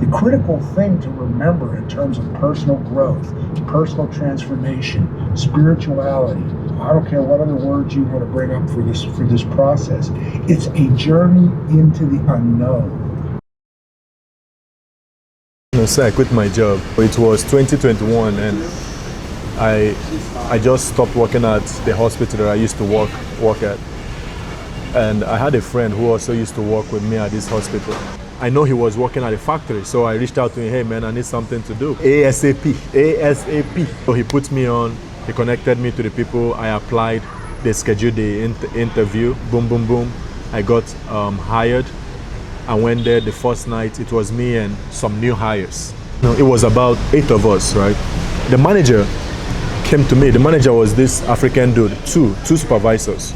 The critical thing to remember in terms of personal growth, personal transformation, spirituality, I don't care what other words you want to bring up for this process, it's a journey into the unknown. So I quit my job. It was 2021 and I just stopped working at the hospital that I used to work at. And I had a friend who also used to work with me at this hospital. I know he was working at a factory, so I reached out to him, hey man, I need something to do. ASAP. So he put me on, he connected me to the people, I applied, they scheduled the interview, boom, boom, boom. I got hired. I went there the first night, it was me and some new hires. It was about 8 of us, right? The manager came to me. The manager was this African dude, two supervisors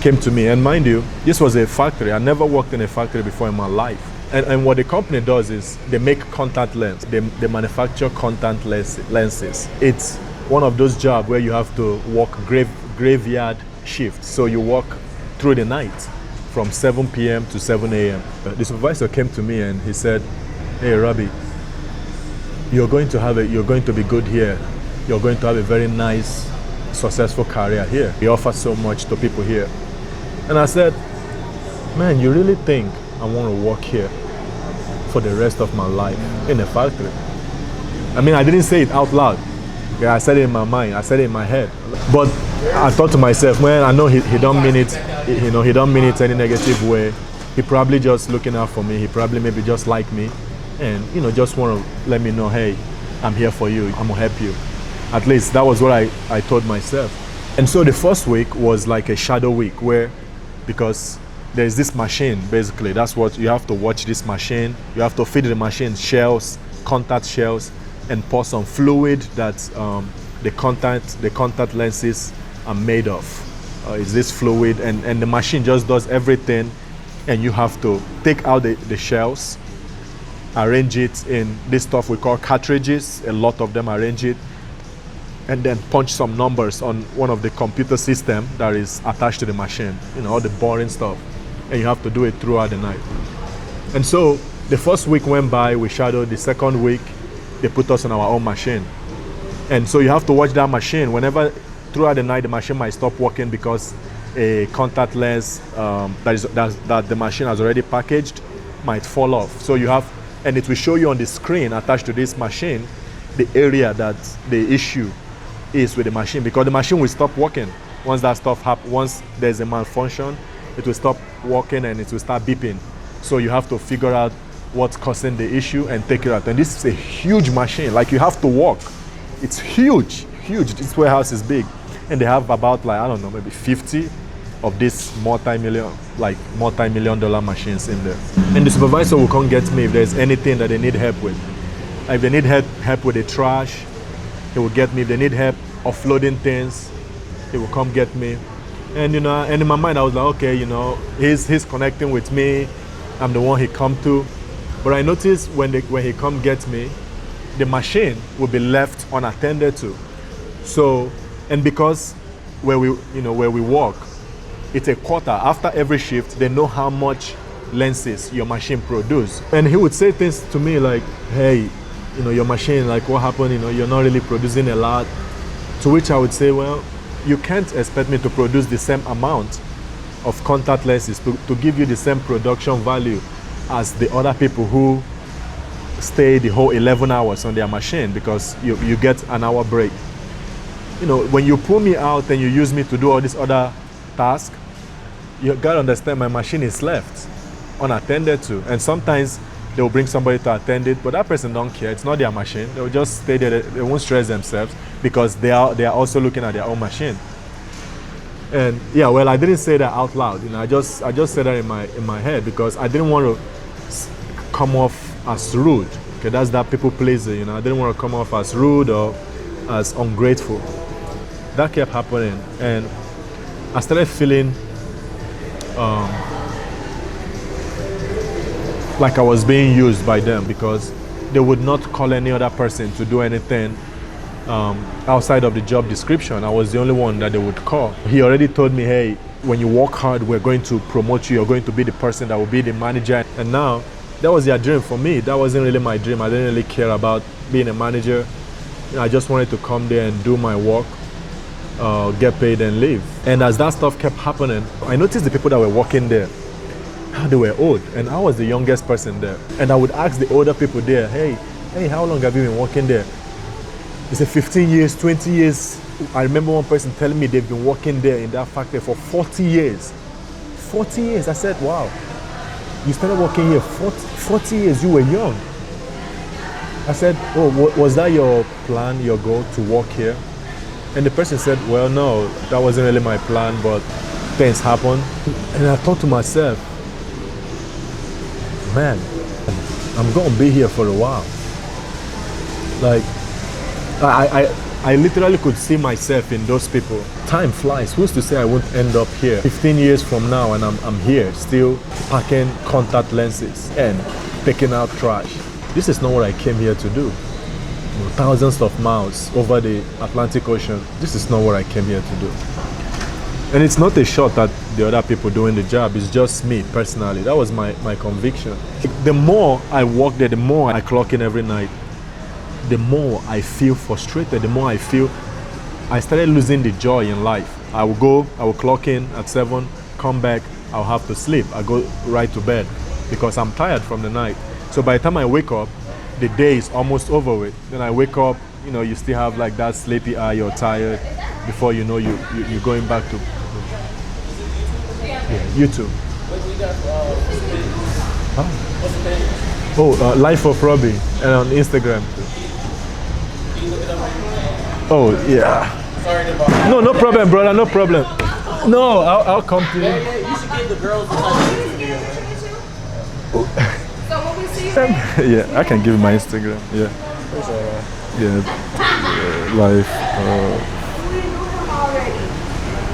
came to me. And mind you, this was a factory. I never worked in a factory before in my life. And what the company does is they make contact lens. They manufacture contact lenses. It's one of those jobs where you have to work graveyard shift. So you work through the night from 7 p.m. to 7 a.m. The supervisor came to me and he said, hey Robbie, you're going to be good here. You're going to have a very nice, successful career here. We offer so much to people here. And I said, man, you really think I want to work here for the rest of my life in a factory? I mean, I didn't say it out loud. Yeah, I said it in my mind, I said it in my head. But I thought to myself, man, I know he don't mean it, he don't mean it any negative way. He probably just looking out for me. He probably maybe just like me and, just want to let me know, hey, I'm here for you. I'm gonna help you. At least that was what I told myself. And so the first week was like a shadow week because there's this machine, basically. That's what you have to watch, this machine. You have to feed the machine shells, contact shells, and pour some fluid that the contact lenses are made of. It's this fluid, and the machine just does everything, and you have to take out the shells, arrange it in this stuff we call cartridges. A lot of them arrange it, and then punch some numbers on one of the computer system that is attached to the machine. All the boring stuff, and you have to do it throughout the night. And so the first week went by, we shadowed. The second week, they put us on our own machine. And so you have to watch that machine. Whenever throughout the night the machine might stop working because a contact lens that the machine has already packaged might fall off. So you have, and it will show you on the screen attached to this machine the area that the issue is with the machine, because the machine will stop working once that stuff happens. Once there's a malfunction, it will stop working and it will start beeping. So you have to figure out what's causing the issue and take it out. And this is a huge machine, like you have to walk. It's huge. This warehouse is big. And they have about, like, I don't know, maybe 50 of these multi-million dollar machines in there. And the supervisor will come get me if there's anything that they need help with. If they need help with the trash, he will get me. If they need help offloading things, he will come get me. And and in my mind I was like, okay, he's connecting with me. I'm the one he come to. But I noticed when he come get me, the machine will be left unattended to. So, and because where we work, it's a quarter. After every shift, they know how much lenses your machine produce. And he would say things to me like, hey, your machine, like, what happened? You're not really producing a lot. To which I would say, well, you can't expect me to produce the same amount of contact lenses to give you the same production value as the other people who stay the whole 11 hours on their machine, because you get an hour break. When you pull me out and you use me to do all these other tasks, you gotta understand my machine is left unattended to. And sometimes they will bring somebody to attend it, but that person don't care. It's not their machine. They will just stay there. They won't stress themselves because they are also looking at their own machine. And yeah, well, I didn't say that out loud. I just said that in my head because I didn't want to come off as rude. Okay, that's that people pleaser. I didn't want to come off as rude or as ungrateful. That kept happening, and I started feeling like I was being used by them, because they would not call any other person to do anything outside of the job description. I was the only one that they would call. He already told me, hey, when you work hard, we're going to promote you. You're going to be the person that will be the manager. And now that was their dream. For me, that wasn't really my dream. I didn't really care about being a manager. I just wanted to come there and do my work, get paid and leave. And as that stuff kept happening, I noticed the people that were working there, how they were old, and I was the youngest person there. And I would ask the older people there, hey, how long have you been working there? They said 15 years, 20 years. I remember one person telling me they've been working there in that factory for 40 years. 40 years. I said, wow, you started working here 40 years, you were young. I said, oh, was that your plan, your goal to work here? And the person said, well, no, that wasn't really my plan, but things happened. And I thought to myself, man, I'm gonna be here for a while. Like, I literally could see myself in those people. Time flies. Who's to say I won't end up here 15 years from now and I'm here still packing contact lenses and picking out trash. This is not what I came here to do. Thousands of miles over the Atlantic Ocean. This is not what I came here to do. And it's not a shot at the other people doing the job. It's just me personally. That was my conviction. The more I work there, the more I clock in every night, the more I feel frustrated, the more I started losing the joy in life. I will clock in at 7, come back, I'll have to sleep. I go right to bed because I'm tired from the night. So by the time I wake up, the day is almost over with. Then I wake up, you still have like that sleepy eye, you're tired. Before you know, you're going back to YouTube. Life of Robbie, and on Instagram too. Oh yeah. Sorry to bother. No problem, brother. No problem. No, I'll come to you. Yeah, you should give the girls the type of video, man. So what we see right? Yeah, I can give you my Instagram. Yeah. Yeah. Life.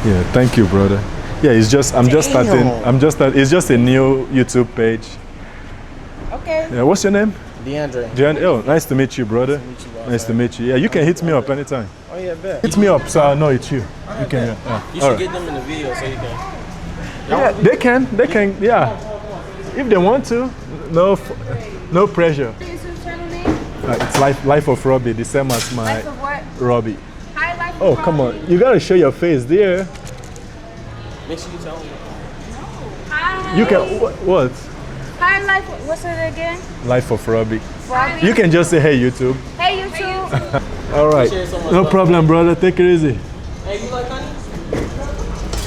Yeah. Thank you, brother. Yeah, it's just I'm just starting. It's just a new YouTube page. Okay. Yeah. What's your name? DeAndre. Oh, nice to meet you, brother. Nice to meet you. Yeah, you can hit me up anytime. Oh yeah, bet. Hit me up so I know it's you. You can. Yeah. You All should right. get them in the video so you can. Yeah, they can. Yeah, if they want to. No pressure. YouTube channel name? It's Life of Robbie, the same as my Life of what? Robbie. Hi, Life of Oh, come on. You gotta show your face there. Make sure you tell them. Hi. You can, what? Hi, Life. What's it again? Life of Robbie. Robbie. You can just say, hey, YouTube. Hey, YouTube. All right. Appreciate it so much, No brother. problem, brother. Take it easy. Hey, you like honey?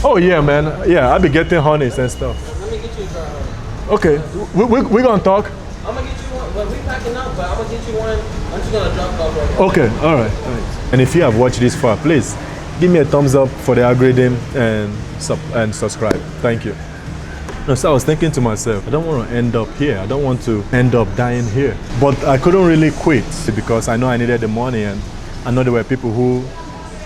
Oh, yeah, man. Yeah, I'll be getting honeys and stuff. Let me get you a jar. Okay. We're gonna talk. I'm gonna get you one, but we packing up, but I'm gonna get you one. I'm just gonna drop it off right now. Okay, all right. And if you have watched this far, please give me a thumbs up for the algorithm and subscribe. Thank you. No, so I was thinking to myself, I don't want to end up here. I don't want to end up dying here. But I couldn't really quit because I know I needed the money, and I know there were people who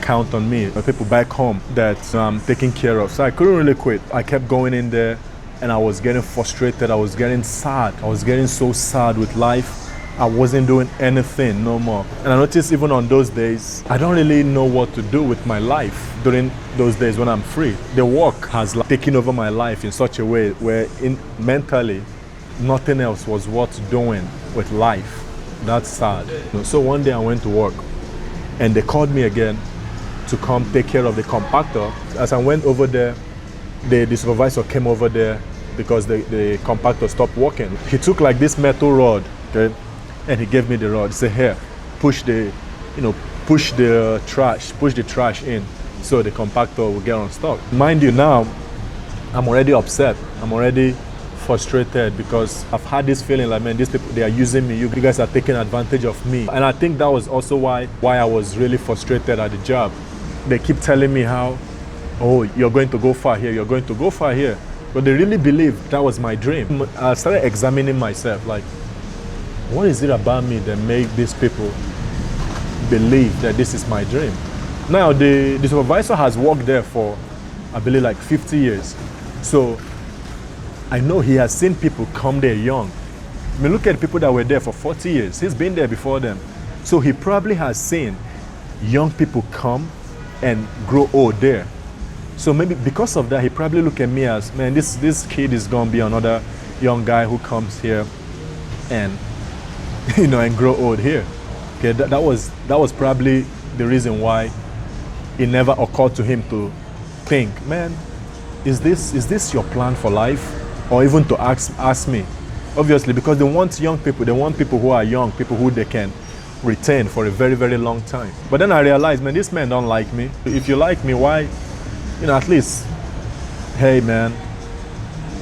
count on me, or people back home that I'm taking care of. So I couldn't really quit. I kept going in there, and I was getting frustrated. I was getting sad. I was getting so sad with life. I wasn't doing anything no more. And I noticed even on those days, I don't really know what to do with my life during those days when I'm free. The work has taken over my life in such a way where mentally, nothing else was worth doing with life. That's sad. So one day I went to work and they called me again to come take care of the compactor. As I went over there, the supervisor came over there because the compactor stopped working. He took like this metal rod, okay? And he gave me the rod. He said, here, push the trash in so the compactor will get unstuck. Mind you, now I'm already upset. I'm already frustrated because I've had this feeling like, man, these people, they are using me. You guys are taking advantage of me. And I think that was also why I was really frustrated at the job. They keep telling me how, oh, you're going to go far here, you're going to go far here. But they really believed that was my dream. I started examining myself, like, what is it about me that make these people believe that this is my dream? Now, the supervisor has worked there for, I believe, like 50 years. So I know he has seen people come there young. I mean, look at people that were there for 40 years. He's been there before them. So he probably has seen young people come and grow old there. So maybe because of that, he probably look at me as, man, this kid is going to be another young guy who comes here and and grow old here. Okay, that was probably the reason why it never occurred to him to think, man, is this your plan for life? Or even to ask me. Obviously, because they want young people, they want people who are young, people who they can retain for a very, very long time. But then I realized, man, this man don't like me. If you like me, why, at least, hey man,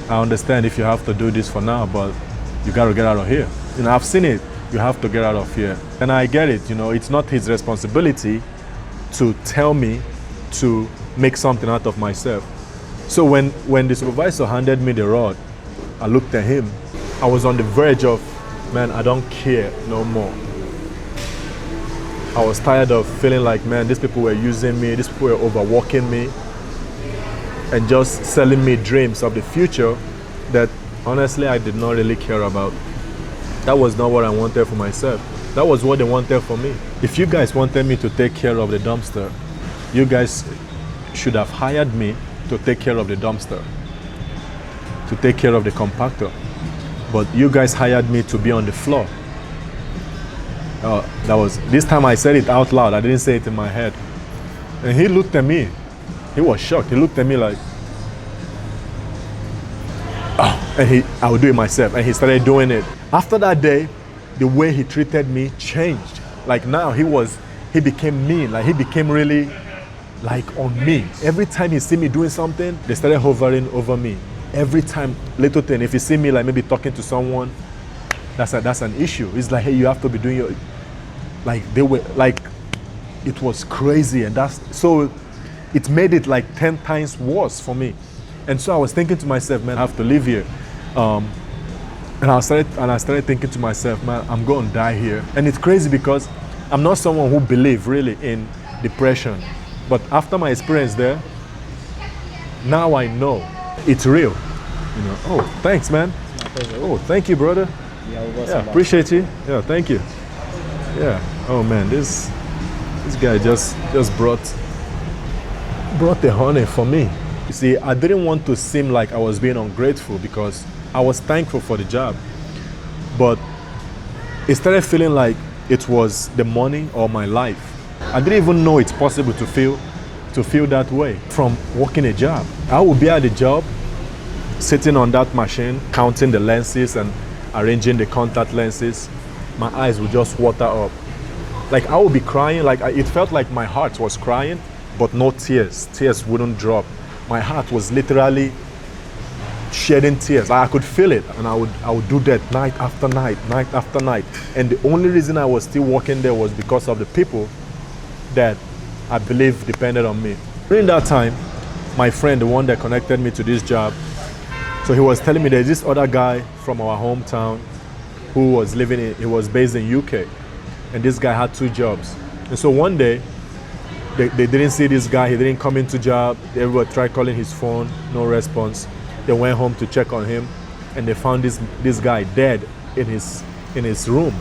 I understand if you have to do this for now, but you gotta get out of here. I've seen it. You have to get out of here. And I get it, it's not his responsibility to tell me to make something out of myself. So when the supervisor handed me the rod, I looked at him. I was on the verge of, man, I don't care no more. I was tired of feeling like, man, these people were using me, these people were overworking me, and just selling me dreams of the future that honestly I did not really care about. That was not what I wanted for myself. That was what they wanted for me. If you guys wanted me to take care of the dumpster, you guys should have hired me to take care of the dumpster, to take care of the compactor. But you guys hired me to be on the floor. This time I said it out loud. I didn't say it in my head. And he looked at me. He was shocked. He looked at me like, oh, and I would do it myself. And he started doing it. After that day, the way he treated me changed. Like now he became mean. Like he became really like on me. Every time he see me doing something, they started hovering over me. Every time, little thing, if you see me like maybe talking to someone, that's an issue. It's like, hey, you have to be doing your, like they were, like it was crazy. And so it made it like 10 times worse for me. And so I was thinking to myself, man, I have to live here. And I started thinking to myself, man, I'm going to die here. And it's crazy because I'm not someone who believes really in depression. But after my experience there, now I know it's real. Oh, thanks, man. Oh, thank you, brother. Yeah, appreciate you. Yeah, thank you. Yeah. Oh man, this guy just brought the honey for me. You see, I didn't want to seem like I was being ungrateful because I was thankful for the job. But it started feeling like it was the money or my life. I didn't even know it's possible to feel that way from working a job. I would be at the job, sitting on that machine, counting the lenses and arranging the contact lenses. My eyes would just water up. Like I would be crying, like it felt like my heart was crying, but no tears. Tears wouldn't drop. My heart was literally shedding tears. I could feel it, and I would do that night after night, night after night. And the only reason I was still working there was because of the people that I believe depended on me. During that time, my friend, the one that connected me to this job, so he was telling me there's this other guy from our hometown who was he was based in UK, and this guy had 2 jobs. And so one day, they didn't see this guy, he didn't come into job, everyone tried calling his phone, no response. They went home to check on him, and they found this guy dead in his room.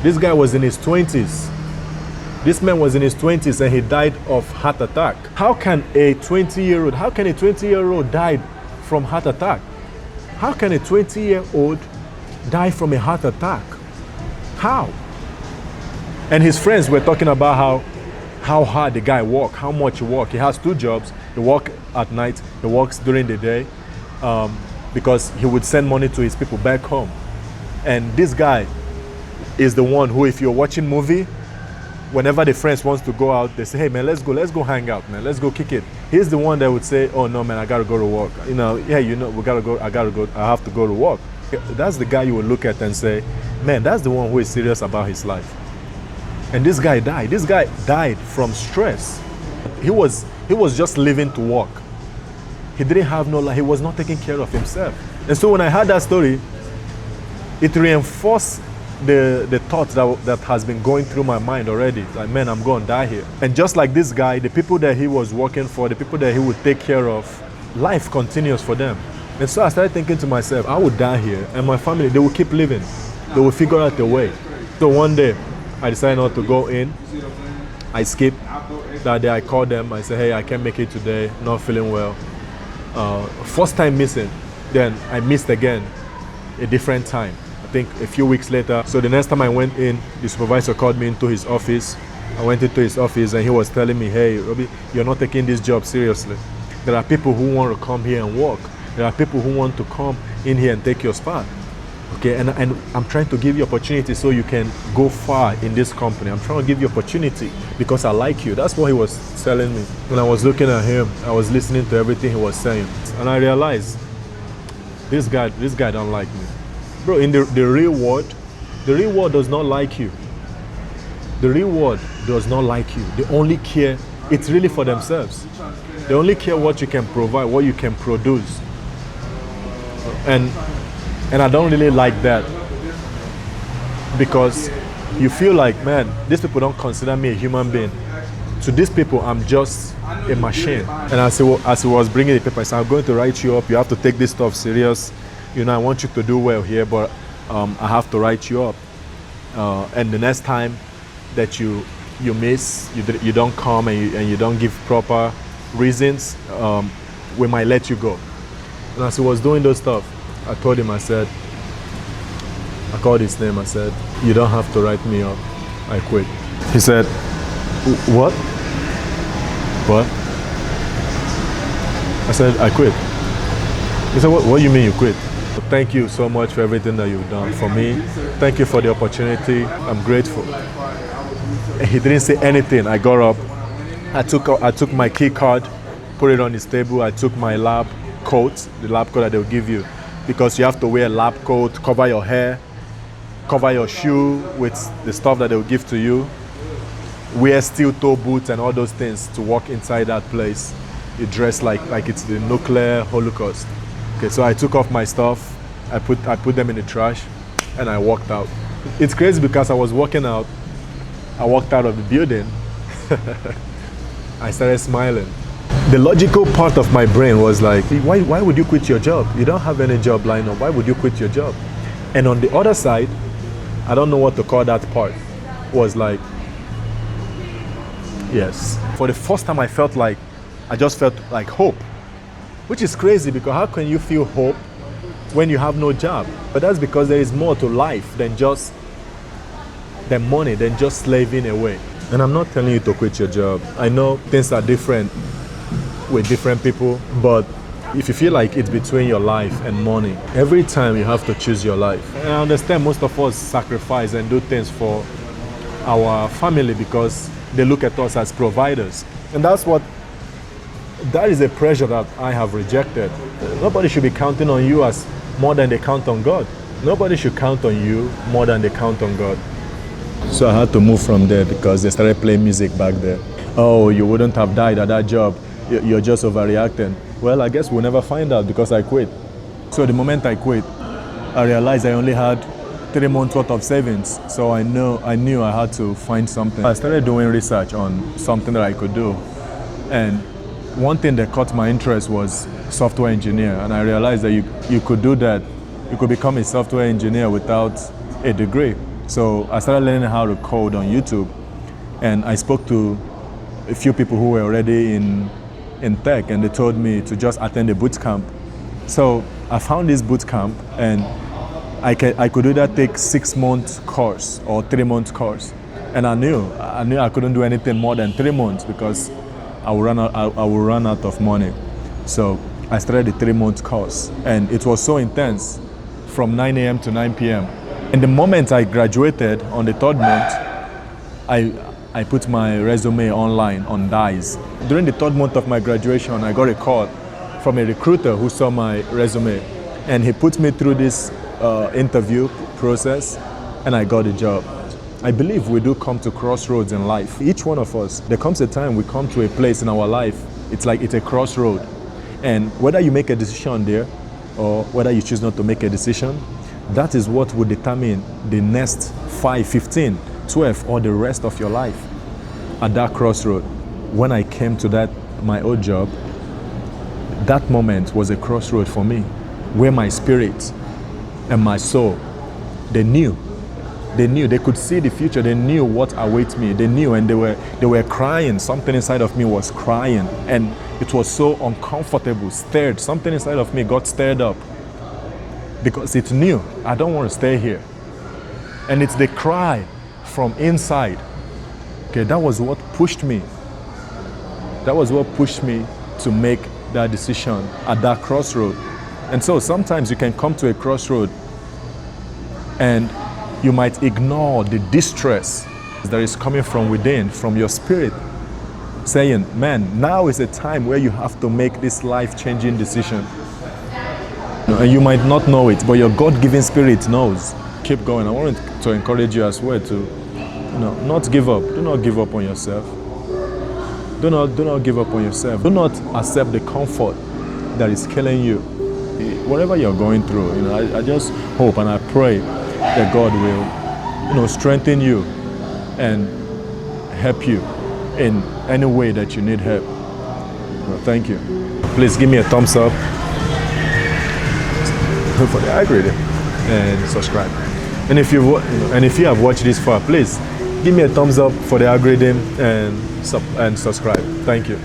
This guy was in his 20s. This man was in his 20s and he died of heart attack. How can a 20-year-old die from heart attack? How can a 20-year-old die from a heart attack? How? And his friends were talking about how hard the guy worked, how much he worked. He has 2 jobs. He works at night, he works during the day, because he would send money to his people back home. And this guy is the one who, if you're watching movie, whenever the friends wants to go out, they say, hey man, let's go hang out, man, let's go kick it. He's the one that would say, oh no man, I gotta go to work. I have to go to work. That's the guy you would look at and say, man, that's the one who is serious about his life. And this guy died. This guy died from stress. He was just living to work. He didn't have no life. He was not taking care of himself. And so when I heard that story, it reinforced the thoughts that has been going through my mind already. Like, man, I'm going to die here. And just like this guy, the people that he was working for, the people that he would take care of, life continues for them. And so I started thinking to myself, I would die here, and my family, they will keep living. They will figure out a way. So one day, I decided not to go in. I skipped. That day I called them. I said, hey, I can't make it today, not feeling well. First time missing. Then I missed again, a different time. think a few weeks later. So the next time I went in, the supervisor called me into his office. I went into his office and he was telling me, hey, Robbie, you're not taking this job seriously. There are people who want to come here and work. There are people who want to come in here and take your spot. Okay, and I'm trying to give you opportunity so you can go far in this company. I'm trying to give you opportunity because I like you. That's what he was telling me. When I was looking at him, I was listening to everything he was saying. And I realized, this guy don't like me. Bro, in the real world does not like you. The real world does not like you. They only care, it's really for themselves. They only care what you can provide, what you can produce. And I don't really like that, because you feel like, man, these people don't consider me a human being. To these people, I'm just a machine. And as he was bringing the paper, I said, I'm going to write you up. You have to take this stuff serious. You know, I want you to do well here, but I have to write you up. And the next time that you miss, you don't come and you don't give proper reasons, we might let you go. And as he was doing those stuff, I told him, I called his name, I said, you don't have to write me up. I quit. He said, what? What? I said, I quit. He said, what do you mean you quit? Thank you so much for everything that you've done for me. Thank you for the opportunity. I'm grateful. And he didn't say anything. I got up. I took my key card, put it on his table. I took my lab coat, the lab coat that they'll give you, because you have to wear a lab coat, cover your hair, cover your shoe with the stuff that they'll give to you. Wear steel toe boots and all those things to walk inside that place. You dress like it's the nuclear holocaust. Okay, so I took off my stuff, I put them in the trash, and I walked out. It's crazy because I was walking out, I walked out of the building, I started smiling. The logical part of my brain was like, why would you quit your job? You don't have any job lined up. Why would you quit your job? And on the other side, I don't know what to call that part, was like, yes. For the first time I just felt like hope, which is crazy because how can you feel hope when you have no job? But that's because there is more to life than money, than just slaving away. And I'm not telling you to quit your job. I know things are different with different people, but if you feel like it's between your life and money, every time you have to choose your life. And I understand most of us sacrifice and do things for our family because they look at us as providers. And that is a pressure that I have rejected. Nobody should be counting on you as more than they count on God. Nobody should count on you more than they count on God. So I had to move from there because they started playing music back there. Oh, you wouldn't have died at that job. You're just overreacting. Well, I guess we'll never find out because I quit. So the moment I quit, I realized I only had 3 months worth of savings. So I knew I had to find something. I started doing research on something that I could do. And one thing that caught my interest was software engineer. And I realized that you could do that. You could become a software engineer without a degree. So I started learning how to code on YouTube. And I spoke to a few people who were already in tech, and they told me to just attend a boot camp. So I found this boot camp, and I could either take 6 months course or 3 months course. And I knew I couldn't do anything more than 3 months because I will run out of money. So I started the 3 months course, and it was so intense from 9 a.m. to 9 p.m. And the moment I graduated on the 3rd month, I put my resume online on Dice. During the 3rd month of my graduation, I got a call from a recruiter who saw my resume, and he put me through this interview process, and I got a job. I believe we do come to crossroads in life. Each one of us, there comes a time we come to a place in our life, it's like it's a crossroad. And whether you make a decision there, or whether you choose not to make a decision, that is what will determine the next 5, 15, 12, or the rest of your life. At that crossroad, when I came to my old job, that moment was a crossroad for me, where my spirit and my soul, they knew, they could see the future, they knew what awaits me, they knew, and they were crying. Something inside of me was crying, and it was so uncomfortable, something inside of me got stirred up. because it knew I don't want to stay here. And it's the cry from inside. Okay, that was what pushed me. That was what pushed me to make that decision at that crossroad. And so sometimes you can come to a crossroad and you might ignore the distress that is coming from within, from your spirit, saying, man, now is a time where you have to make this life-changing decision. And you might not know it, but your God-given spirit knows. Keep going. I want to encourage you as well to not give up. Do not give up on yourself. Do not give up on yourself. Do not accept the comfort that is killing you. Whatever you're going through, I just hope and I pray that God will, strengthen you and help you in any way that you need help. Thank you. Please give me a thumbs up for the algorithm and subscribe. And if you have watched this far, please give me a thumbs up for the algorithm and subscribe. Thank you.